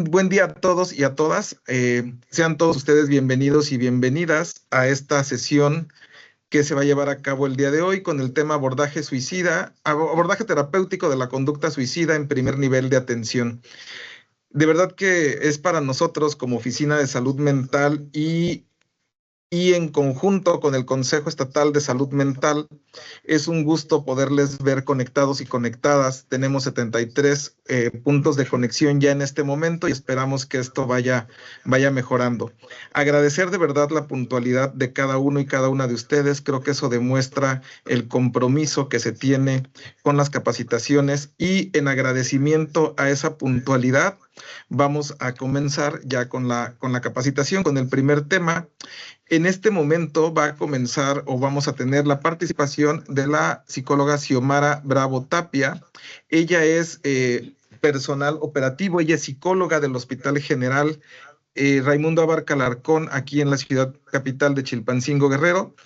Buen día a todos y a todas. Sean todos ustedes bienvenidos y bienvenidas a esta sesión que se va a llevar a cabo el día de hoy con el tema abordaje terapéutico de la conducta suicida en primer nivel de atención. De verdad que es para nosotros como Oficina de Salud Mental y en conjunto con el Consejo Estatal de Salud Mental, es un gusto poderles ver conectados y conectadas. Tenemos 73 puntos de conexión ya en este momento y esperamos que esto vaya mejorando. Agradecer de verdad la puntualidad de cada uno y cada una de ustedes. Creo que eso demuestra el compromiso que se tiene con las capacitaciones y en agradecimiento a esa puntualidad vamos a comenzar ya con la capacitación, con el primer tema. En este momento va a comenzar o vamos a tener la participación de la psicóloga Xiomara Bravo Tapia. Ella es personal operativo, ella es psicóloga del Hospital General Raimundo Abarca Alarcón, aquí en la ciudad capital de Chilpancingo, Guerrero.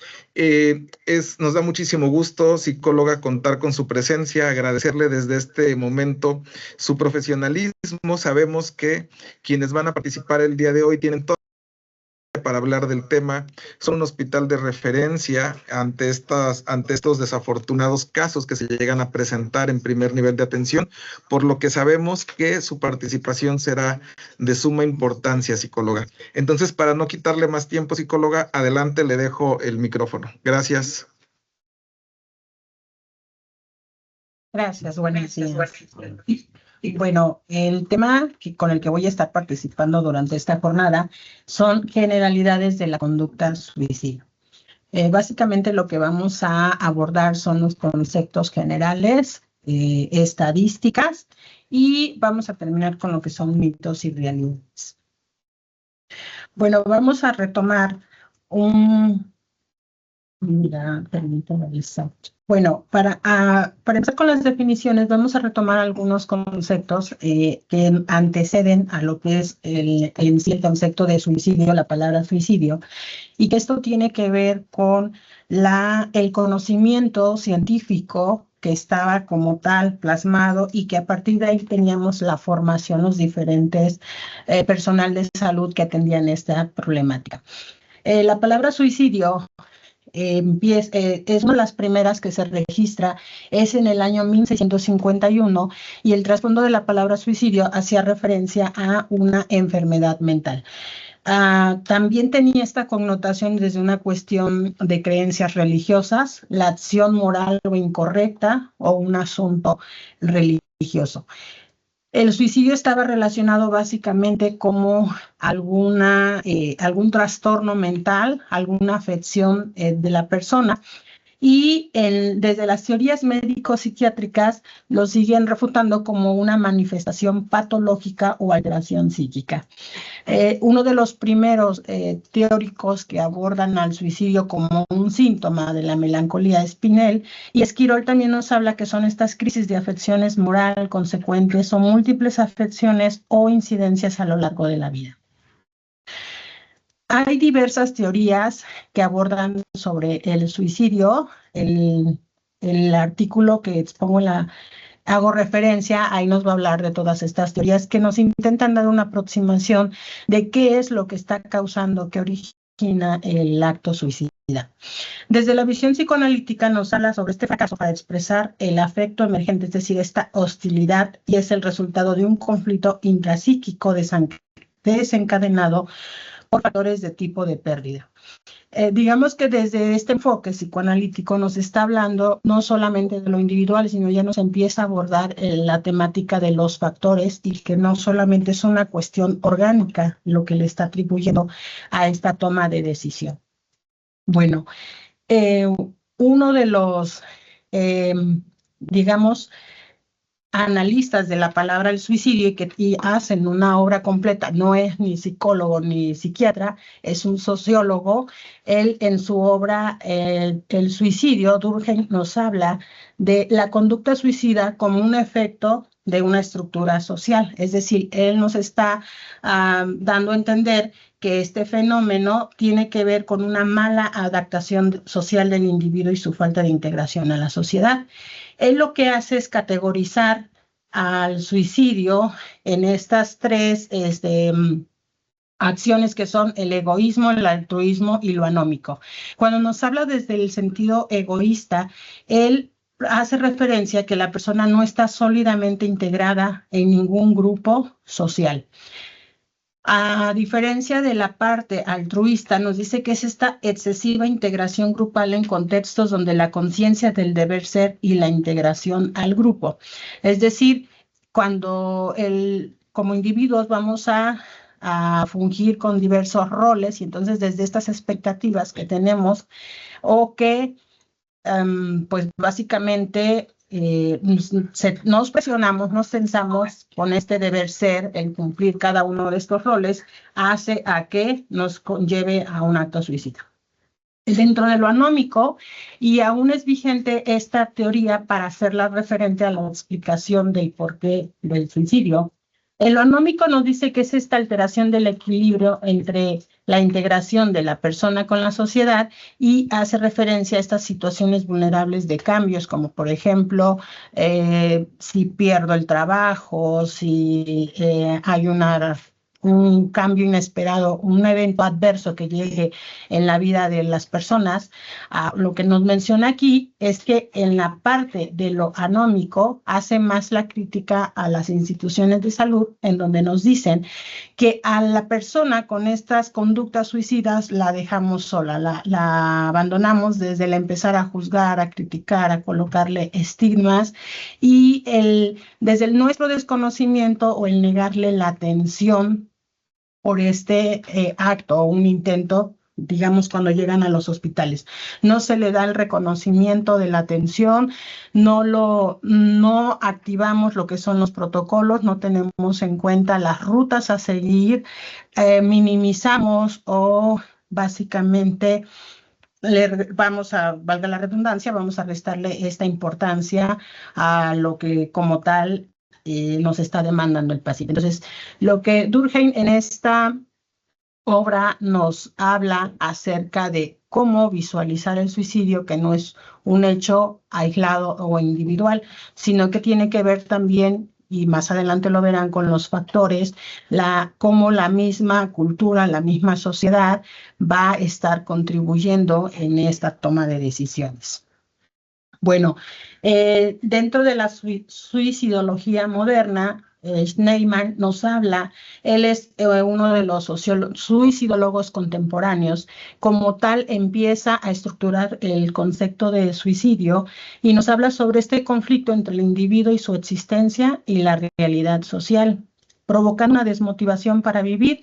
Nos da muchísimo gusto, psicóloga, contar con su presencia, agradecerle desde este momento su profesionalismo. Sabemos que quienes van a participar el día de hoy tienen todo para hablar del tema, son un hospital de referencia ante estos desafortunados casos que se llegan a presentar en primer nivel de atención, por lo que sabemos que su participación será de suma importancia, psicóloga. Entonces, para no quitarle más tiempo, psicóloga, adelante, le dejo el micrófono. Gracias. Gracias, buenos días. Bueno, el tema con el que voy a estar participando durante esta jornada son generalidades de la conducta suicida. Básicamente lo que vamos a abordar son los conceptos generales, estadísticas, y vamos a terminar con lo que son mitos y realidades. Bueno, vamos a retomar permítame revisar. Bueno, para empezar con las definiciones, vamos a retomar algunos conceptos que anteceden a lo que es en sí el concepto de suicidio, la palabra suicidio, y que esto tiene que ver con el conocimiento científico que estaba como tal plasmado y que a partir de ahí teníamos la formación, los diferentes personal de salud que atendían esta problemática. La palabra suicidio es una de las primeras que se registra, es en el año 1651, y el trasfondo de la palabra suicidio hacía referencia a una enfermedad mental. También tenía esta connotación desde una cuestión de creencias religiosas, la acción moral o incorrecta o un asunto religioso. El suicidio estaba relacionado básicamente como algún trastorno mental, alguna afección de la persona. Y desde las teorías médico-psiquiátricas lo siguen refutando como una manifestación patológica o alteración psíquica. Uno de los primeros teóricos que abordan al suicidio como un síntoma de la melancolía es Pinel, y Esquirol también nos habla que son estas crisis de afecciones moral consecuentes o múltiples afecciones o incidencias a lo largo de la vida. Hay diversas teorías que abordan sobre el suicidio. El artículo que expongo hago referencia, ahí nos va a hablar de todas estas teorías que nos intentan dar una aproximación de qué es lo que está causando, que origina el acto suicida. Desde la visión psicoanalítica nos habla sobre este fracaso para expresar el afecto emergente, es decir, esta hostilidad, y es el resultado de un conflicto intrapsíquico desencadenado por factores de tipo de pérdida. Digamos que desde este enfoque psicoanalítico nos está hablando no solamente de lo individual, sino ya nos empieza a abordar la temática de los factores, y que no solamente es una cuestión orgánica lo que le está atribuyendo a esta toma de decisión. Bueno, uno de los, analistas de la palabra el suicidio y hacen una obra completa, no es ni psicólogo ni psiquiatra, es un sociólogo. Él en su obra El suicidio, Durkheim nos habla de la conducta suicida como un efecto de una estructura social, es decir, él nos está dando a entender que este fenómeno tiene que ver con una mala adaptación social del individuo y su falta de integración a la sociedad. Él lo que hace es categorizar al suicidio en estas tres acciones que son el egoísmo, el altruismo y lo anómico. Cuando nos habla desde el sentido egoísta, él hace referencia a que la persona no está sólidamente integrada en ningún grupo social. A diferencia de la parte altruista, nos dice que es esta excesiva integración grupal en contextos donde la conciencia del deber ser y la integración al grupo. Es decir, cuando como individuos vamos a fungir con diversos roles y entonces desde estas expectativas que tenemos o que pues básicamente nos presionamos, nos tensamos con este deber ser, el cumplir cada uno de estos roles, hace a que nos conlleve a un acto suicida. Dentro de lo anómico, y aún es vigente esta teoría para hacerla referente a la explicación del porqué del suicidio. En lo anómico nos dice que es esta alteración del equilibrio entre la integración de la persona con la sociedad y hace referencia a estas situaciones vulnerables de cambios, como por ejemplo, si pierdo el trabajo, si hay un cambio inesperado, un evento adverso que llegue en la vida de las personas. Lo que nos menciona aquí es que en la parte de lo anómico hace más la crítica a las instituciones de salud, en donde nos dicen que a la persona con estas conductas suicidas la dejamos sola, la abandonamos desde el empezar a juzgar, a criticar, a colocarle estigmas y desde nuestro desconocimiento o el negarle la atención por este acto o un intento, digamos, cuando llegan a los hospitales. No se le da el reconocimiento de la atención, no activamos lo que son los protocolos, no tenemos en cuenta las rutas a seguir, minimizamos o básicamente valga la redundancia, vamos a restarle esta importancia a lo que como tal nos está demandando el paciente. Entonces, lo que Durkheim en esta obra nos habla acerca de cómo visualizar el suicidio, que no es un hecho aislado o individual, sino que tiene que ver también, y más adelante lo verán con los factores, cómo la misma cultura, la misma sociedad va a estar contribuyendo en esta toma de decisiones. Bueno, dentro de la suicidología moderna, Schneemann nos habla, él es uno de los suicidólogos contemporáneos, como tal empieza a estructurar el concepto de suicidio y nos habla sobre este conflicto entre el individuo y su existencia y la realidad social, provocando una desmotivación para vivir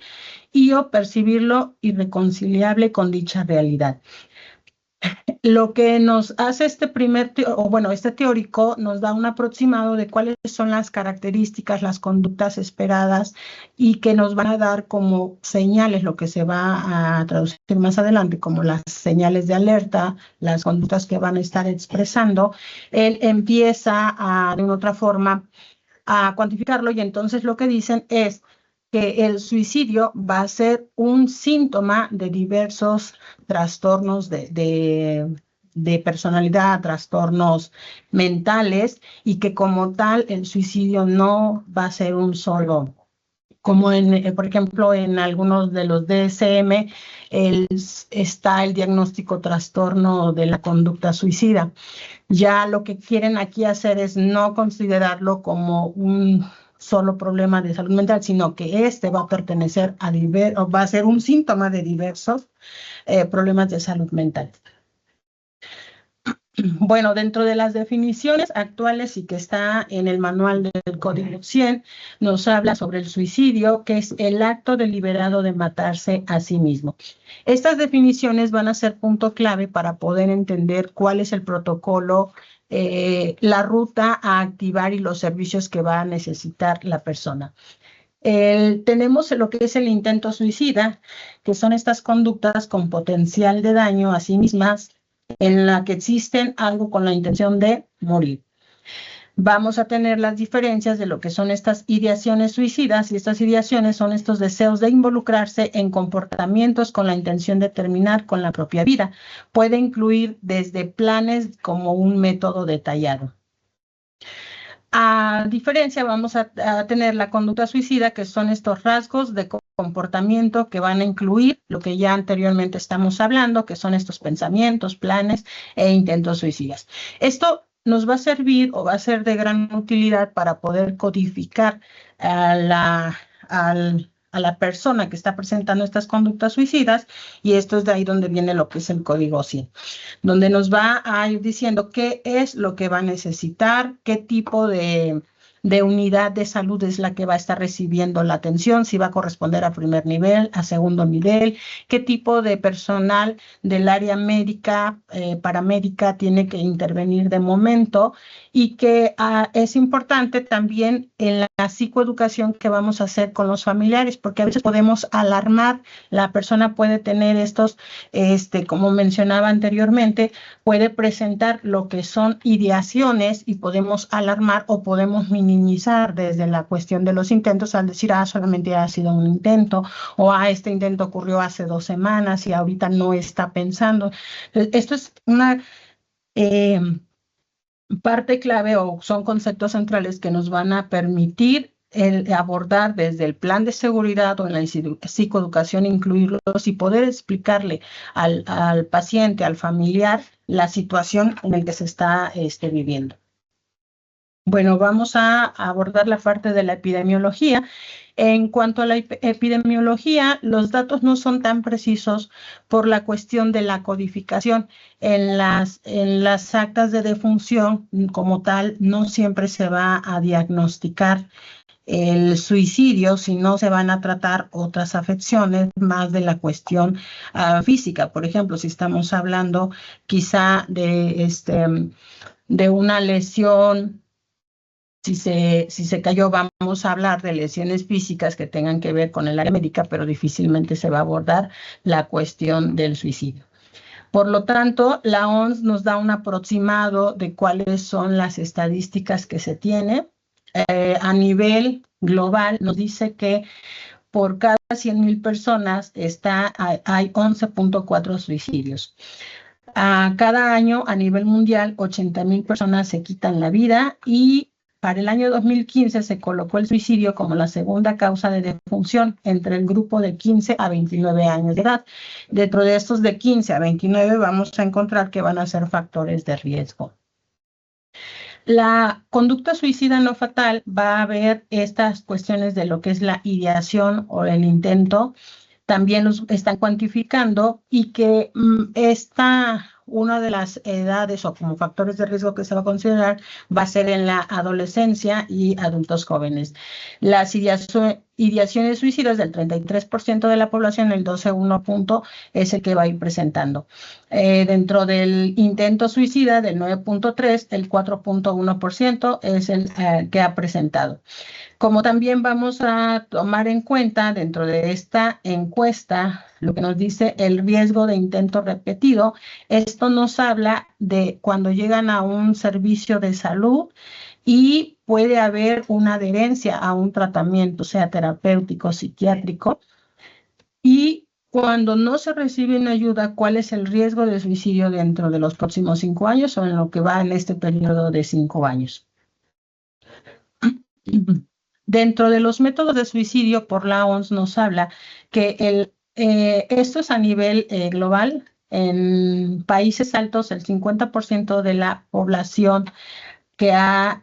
y o percibirlo irreconciliable con dicha realidad. Lo que nos hace este teórico nos da un aproximado de cuáles son las características, las conductas esperadas y que nos van a dar como señales, lo que se va a traducir más adelante como las señales de alerta, las conductas que van a estar expresando. Él empieza de una otra forma a cuantificarlo y entonces lo que dicen es que el suicidio va a ser un síntoma de diversos trastornos de personalidad, trastornos mentales, y que como tal el suicidio no va a ser un solo, como por ejemplo en algunos de los DSM está el diagnóstico trastorno de la conducta suicida. Ya lo que quieren aquí hacer es no considerarlo como un solo problema de salud mental, sino que este va a pertenecer va a ser un síntoma de diversos problemas de salud mental. Bueno, dentro de las definiciones actuales y que está en el manual del Código 100, nos habla sobre el suicidio, que es el acto deliberado de matarse a sí mismo. Estas definiciones van a ser punto clave para poder entender cuál es el protocolo, la ruta a activar y los servicios que va a necesitar la persona. Tenemos lo que es el intento suicida, que son estas conductas con potencial de daño a sí mismas, en la que existen algo con la intención de morir. Vamos a tener las diferencias de lo que son estas ideaciones suicidas, y estas ideaciones son estos deseos de involucrarse en comportamientos con la intención de terminar con la propia vida. Puede incluir desde planes como un método detallado. A diferencia, vamos a tener la conducta suicida, que son estos rasgos de comportamiento que van a incluir lo que ya anteriormente estamos hablando, que son estos pensamientos, planes e intentos suicidas. Esto nos va a servir o va a ser de gran utilidad para poder codificar a la persona que está presentando estas conductas suicidas, y esto es de ahí donde viene lo que es el código 100, donde nos va a ir diciendo qué es lo que va a necesitar, qué tipo de unidad de salud es la que va a estar recibiendo la atención, si va a corresponder a primer nivel, a segundo nivel, qué tipo de personal del área médica, paramédica tiene que intervenir de momento, y que es importante también en la psicoeducación que vamos a hacer con los familiares, porque a veces podemos alarmar, la persona puede tener estos, como mencionaba anteriormente, puede presentar lo que son ideaciones y podemos alarmar o podemos minimizar desde la cuestión de los intentos al decir, solamente ha sido un intento, o este intento ocurrió hace 2 semanas y ahorita no está pensando. Esto es una parte clave, o son conceptos centrales que nos van a permitir abordar desde el plan de seguridad o en la psicoeducación, incluirlos y poder explicarle al paciente, al familiar, la situación en la que se está viviendo. Bueno, vamos a abordar la parte de la epidemiología. En cuanto a la epidemiología, los datos no son tan precisos por la cuestión de la codificación. En las actas de defunción, como tal, no siempre se va a diagnosticar el suicidio, sino se van a tratar otras afecciones más de la cuestión física. Por ejemplo, si estamos hablando quizá de una lesión, si se cayó, vamos a hablar de lesiones físicas que tengan que ver con el área médica, pero difícilmente se va a abordar la cuestión del suicidio. Por lo tanto, la OMS nos da un aproximado de cuáles son las estadísticas que se tiene. A nivel global nos dice que por cada 100,000 personas hay 11.4 suicidios. Cada año a nivel mundial 80,000 personas se quitan la vida, y para el año 2015 se colocó el suicidio como la segunda causa de defunción entre el grupo de 15 a 29 años de edad. Dentro de estos de 15 a 29 vamos a encontrar que van a ser factores de riesgo. La conducta suicida no fatal va a ver estas cuestiones de lo que es la ideación o el intento. También los están cuantificando, y que una de las edades o como factores de riesgo que se va a considerar va a ser en la adolescencia y adultos jóvenes. Las ideaciones suicidas del 33% de la población, el 12,1 punto es el que va a ir presentando. Dentro del intento suicida del 9.3, el 4.1% es el que ha presentado. Como también vamos a tomar en cuenta dentro de esta encuesta lo que nos dice el riesgo de intento repetido. Esto nos habla de cuando llegan a un servicio de salud y puede haber una adherencia a un tratamiento, sea terapéutico, psiquiátrico, y cuando no se recibe una ayuda, ¿cuál es el riesgo de suicidio dentro de los próximos 5 años o en lo que va en este periodo de 5 años? Dentro de los métodos de suicidio, por la OMS nos habla que esto es a nivel global. En países altos, el 50% de la población que ha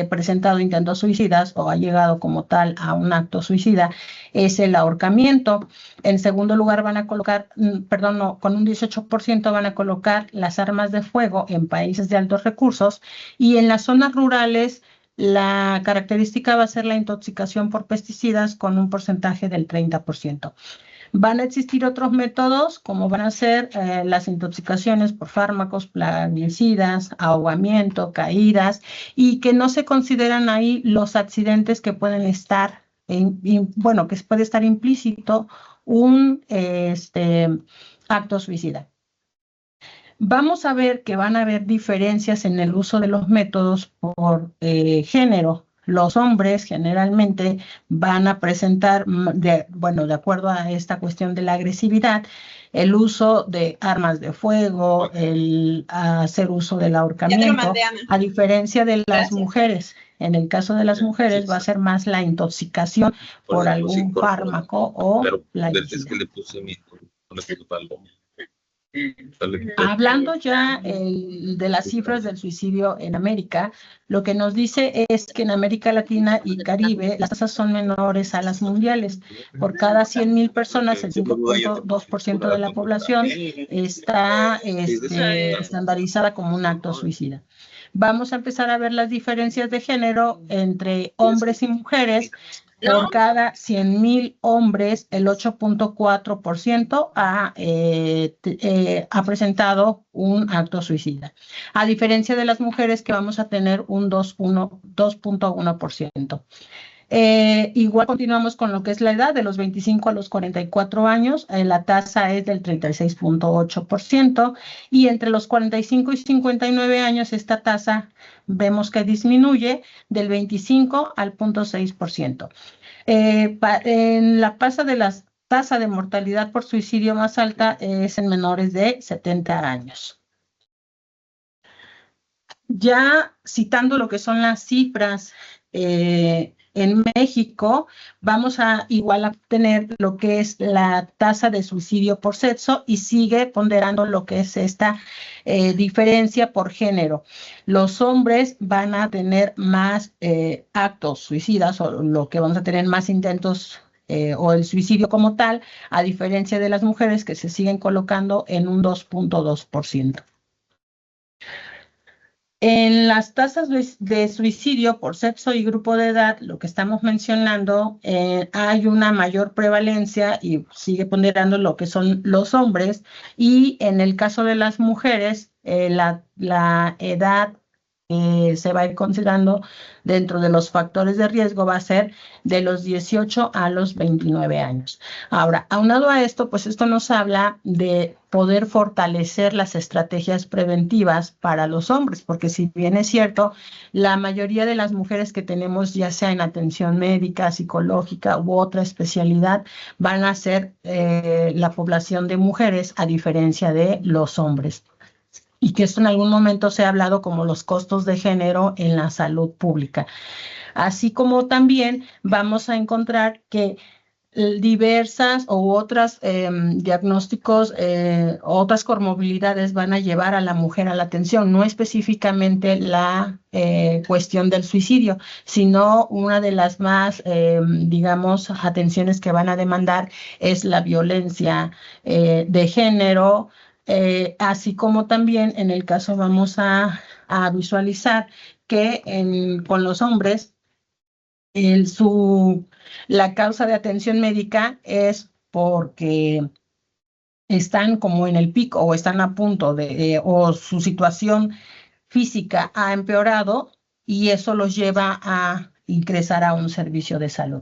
presentado intentos suicidas o ha llegado como tal a un acto suicida es el ahorcamiento. En segundo lugar van a colocar, con un 18% van a colocar las armas de fuego en países de altos recursos, y en las zonas rurales la característica va a ser la intoxicación por pesticidas con un porcentaje del 30%. Van a existir otros métodos, como van a ser las intoxicaciones por fármacos, plaguicidas, ahogamiento, caídas, y que no se consideran ahí los accidentes que pueden estar, que puede estar implícito un acto suicida. Vamos a ver que van a haber diferencias en el uso de los métodos por género. Los hombres generalmente van a presentar, de acuerdo a esta cuestión de la agresividad, el uso de armas de fuego, el hacer uso del ahorcamiento, a diferencia de las mujeres. En el caso de las mujeres va a ser más la intoxicación por algún fármaco o plaguicida. Hablando ya de las cifras del suicidio en América, lo que nos dice es que en América Latina y Caribe las tasas son menores a las mundiales. Por cada 100,000 personas, el 5.2% de la población está estandarizada como un acto suicida. Vamos a empezar a ver las diferencias de género entre hombres y mujeres. Por cada 100,000 hombres, el 8.4% ha presentado un acto suicida. A diferencia de las mujeres, que vamos a tener un 2.1%. Igual continuamos con lo que es la edad, de los 25 a los 44 años, la tasa es del 36.8%, y entre los 45 y 59 años esta tasa vemos que disminuye del 25 al 0.6%. En la tasa de mortalidad por suicidio más alta es en menores de 70 años. Ya citando lo que son las cifras, en México vamos a igual a tener lo que es la tasa de suicidio por sexo, y sigue ponderando lo que es esta diferencia por género. Los hombres van a tener más actos suicidas, o lo que vamos a tener más intentos o el suicidio como tal, a diferencia de las mujeres, que se siguen colocando en un 2.2%. En las tasas de suicidio por sexo y grupo de edad, lo que estamos mencionando, hay una mayor prevalencia y sigue ponderando lo que son los hombres, y en el caso de las mujeres, la edad se va a ir considerando dentro de los factores de riesgo, va a ser de los 18 a los 29 años. Ahora, aunado a esto, pues esto nos habla de poder fortalecer las estrategias preventivas para los hombres, porque si bien es cierto, la mayoría de las mujeres que tenemos, ya sea en atención médica, psicológica u otra especialidad, van a ser la población de mujeres, a diferencia de los hombres. Y que esto en algún momento se ha hablado como los costos de género en la salud pública. Así como también vamos a encontrar que diversas u otras diagnósticos, otras comorbilidades van a llevar a la mujer a la atención, no específicamente la cuestión del suicidio, sino una de las más, digamos, atenciones que van a demandar es la violencia de género. Así como también en el caso vamos a visualizar que con los hombres la causa de atención médica es porque están como en el pico o están a punto de, o su situación física ha empeorado, y eso los lleva a ingresar a un servicio de salud.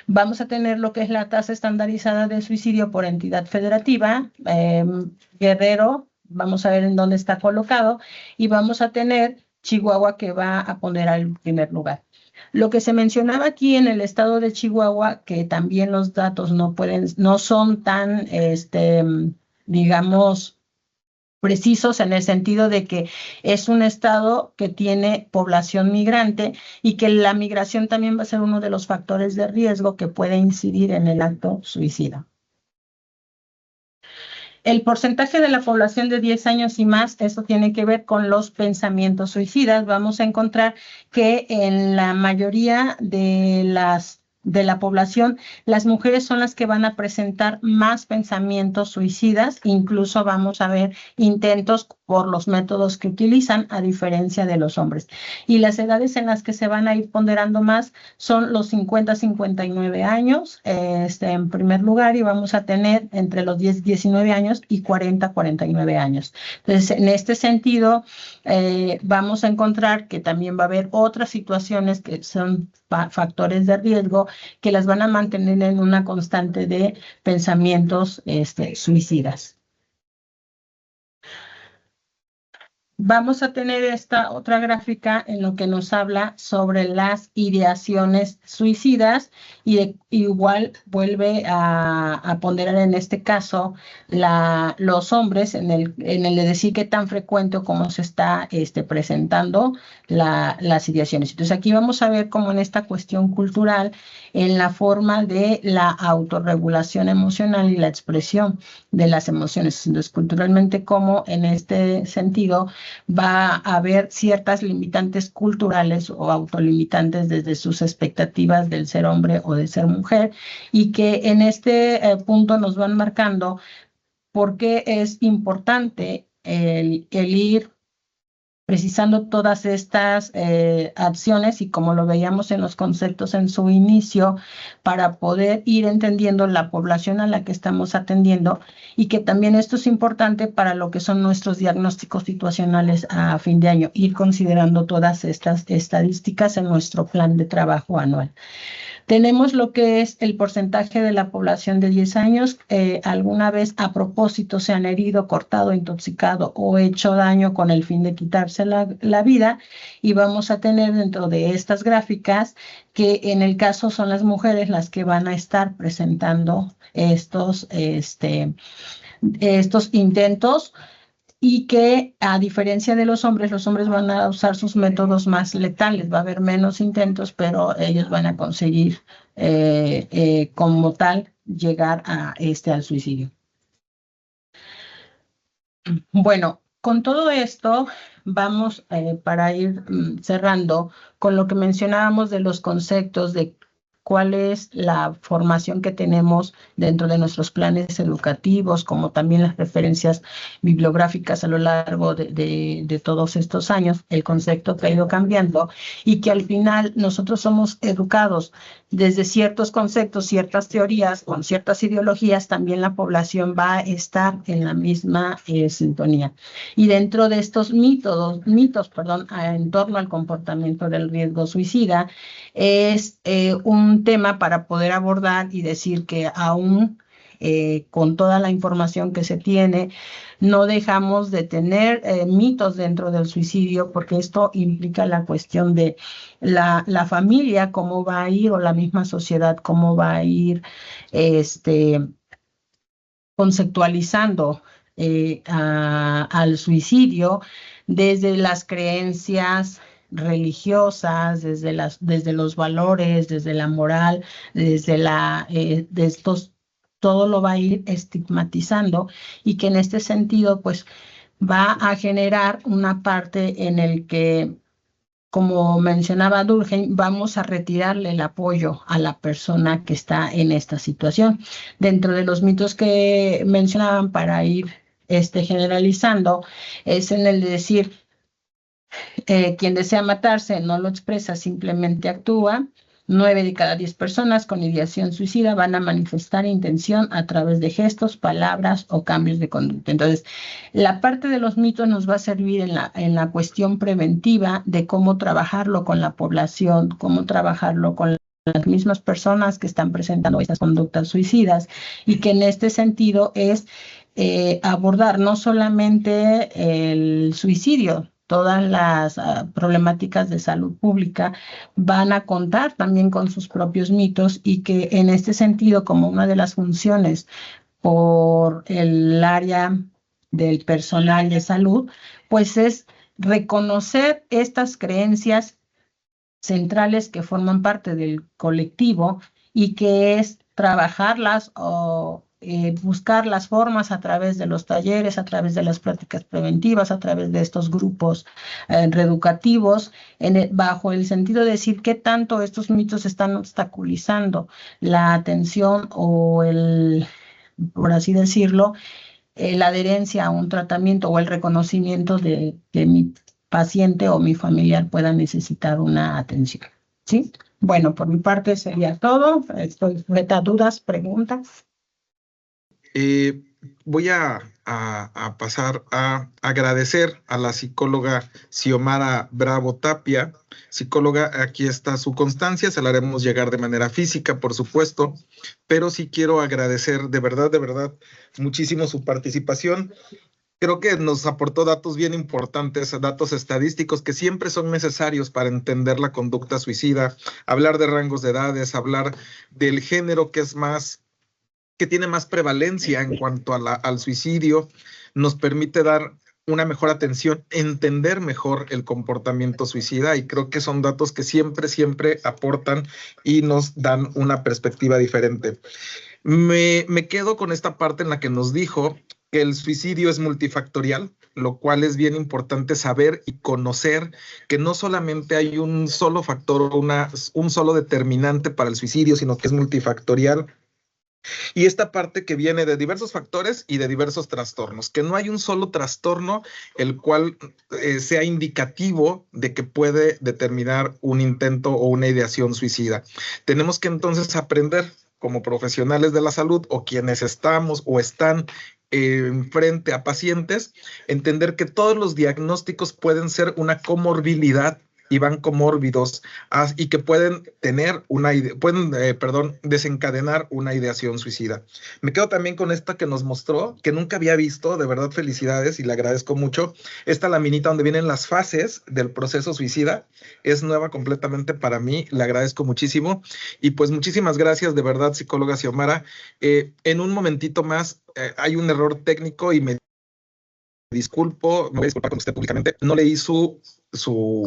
Vamos a tener lo que es la tasa estandarizada de suicidio por entidad federativa. Guerrero, vamos a ver en dónde está colocado, y vamos a tener Chihuahua, que va a poner al primer lugar. Lo que se mencionaba aquí en el estado de Chihuahua, que también los datos no son tan, digamos, precisos, en el sentido de que es un estado que tiene población migrante, y que la migración también va a ser uno de los factores de riesgo que puede incidir en el acto suicida. El porcentaje de la población de 10 años y más, esto tiene que ver con los pensamientos suicidas. Vamos a encontrar que en la mayoría de la población, las mujeres son las que van a presentar más pensamientos suicidas. Incluso vamos a ver intentos por los métodos que utilizan, a diferencia de los hombres. Y las edades en las que se van a ir ponderando más son los 50 a 59 años, en primer lugar, y vamos a tener entre los 10 19 años y 40 a 49 años. Entonces, en este sentido, vamos a encontrar que también va a haber otras situaciones que son factores de riesgo, que las van a mantener en una constante de pensamientos suicidas. Vamos a tener esta otra gráfica en lo que nos habla sobre las ideaciones suicidas y igual vuelve a ponderar en este caso los hombres en el de decir qué tan frecuente o cómo se está presentando las ideaciones. Entonces aquí vamos a ver cómo en esta cuestión cultural, en la forma de la autorregulación emocional y la expresión de las emociones. Entonces culturalmente cómo en este sentido va a haber ciertas limitantes culturales o autolimitantes desde sus expectativas del ser hombre o de ser mujer, y que en este punto nos van marcando por qué es importante el ir precisando todas estas acciones, y como lo veíamos en los conceptos en su inicio, para poder ir entendiendo la población a la que estamos atendiendo, y que también esto es importante para lo que son nuestros diagnósticos situacionales a fin de año, ir considerando todas estas estadísticas en nuestro plan de trabajo anual. Tenemos lo que es el porcentaje de la población de 10 años. Alguna vez a propósito se han herido, cortado, intoxicado o hecho daño con el fin de quitarse la vida. Y vamos a tener dentro de estas gráficas que en el caso son las mujeres las que van a estar presentando estos intentos, y que a diferencia de los hombres van a usar sus métodos más letales. Va a haber menos intentos, pero ellos van a conseguir como tal llegar al suicidio. Bueno, con todo esto vamos para ir cerrando con lo que mencionábamos de los conceptos de cuál es la formación que tenemos dentro de nuestros planes educativos, como también las referencias bibliográficas a lo largo de todos estos años, el concepto que ha ido cambiando, y que al final nosotros somos educados desde ciertos conceptos, ciertas teorías, con ciertas ideologías. También la población va a estar en la misma sintonía. Y dentro de estos mitos, en torno al comportamiento del riesgo suicida, es un tema para poder abordar y decir que aún con toda la información que se tiene, no dejamos de tener mitos dentro del suicidio, porque esto implica la cuestión de la familia, cómo va a ir, o la misma sociedad, cómo va a ir conceptualizando al suicidio desde las creencias religiosas, desde los valores, desde la moral, todo lo va a ir estigmatizando, y que en este sentido pues va a generar una parte en el que, como mencionaba Durkheim, vamos a retirarle el apoyo a la persona que está en esta situación. Dentro de los mitos que mencionaban, para ir generalizando, es en el de decir, quien desea matarse no lo expresa, simplemente actúa. 9 de cada 10 personas con ideación suicida van a manifestar intención a través de gestos, palabras o cambios de conducta. Entonces, la parte de los mitos nos va a servir en la cuestión preventiva de cómo trabajarlo con la población, cómo trabajarlo con las mismas personas que están presentando estas conductas suicidas, y que en este sentido es abordar no solamente el suicidio. Todas las problemáticas de salud pública van a contar también con sus propios mitos, y que en este sentido, como una de las funciones por el área del personal de salud, pues es reconocer estas creencias centrales que forman parte del colectivo, y que es trabajarlas o buscar las formas a través de los talleres, a través de las prácticas preventivas, a través de estos grupos reeducativos, bajo el sentido de decir qué tanto estos mitos están obstaculizando la atención o por así decirlo, la adherencia a un tratamiento o el reconocimiento de que mi paciente o mi familiar pueda necesitar una atención. ¿Sí? Bueno, por mi parte sería todo. Estoy sujeta a dudas, preguntas. Voy a pasar a agradecer a la psicóloga Xiomara Bravo Tapia. Psicóloga, aquí está su constancia, se la haremos llegar de manera física, por supuesto, pero sí quiero agradecer de verdad, muchísimo su participación. Creo que nos aportó datos bien importantes, datos estadísticos que siempre son necesarios para entender la conducta suicida, hablar de rangos de edades, hablar del género que tiene más prevalencia en cuanto a al suicidio, nos permite dar una mejor atención, entender mejor el comportamiento suicida, y creo que son datos que siempre aportan y nos dan una perspectiva diferente. Me quedo con esta parte en la que nos dijo que el suicidio es multifactorial, lo cual es bien importante saber y conocer que no solamente hay un solo factor o un solo determinante para el suicidio, sino que es multifactorial. Y esta parte que viene de diversos factores y de diversos trastornos, que no hay un solo trastorno el cual sea indicativo de que puede determinar un intento o una ideación suicida. Tenemos que entonces aprender como profesionales de la salud o quienes estamos o están frente a pacientes, entender que todos los diagnósticos pueden ser una comorbilidad y van comórbidos y que pueden desencadenar una ideación suicida. Me quedo también con esta que nos mostró, que nunca había visto, de verdad felicidades y le agradezco mucho, esta laminita donde vienen las fases del proceso suicida, es nueva completamente para mí, le agradezco muchísimo y pues muchísimas gracias de verdad, psicóloga Xiomara. En un momentito más hay un error técnico y me disculpo, me voy a disculpar con usted públicamente, no leí su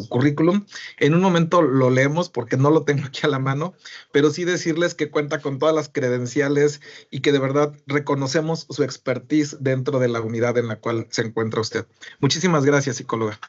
currículum. En un momento lo leemos porque no lo tengo aquí a la mano, pero sí decirles que cuenta con todas las credenciales y que de verdad reconocemos su expertise dentro de la unidad en la cual se encuentra usted. Muchísimas gracias, psicóloga.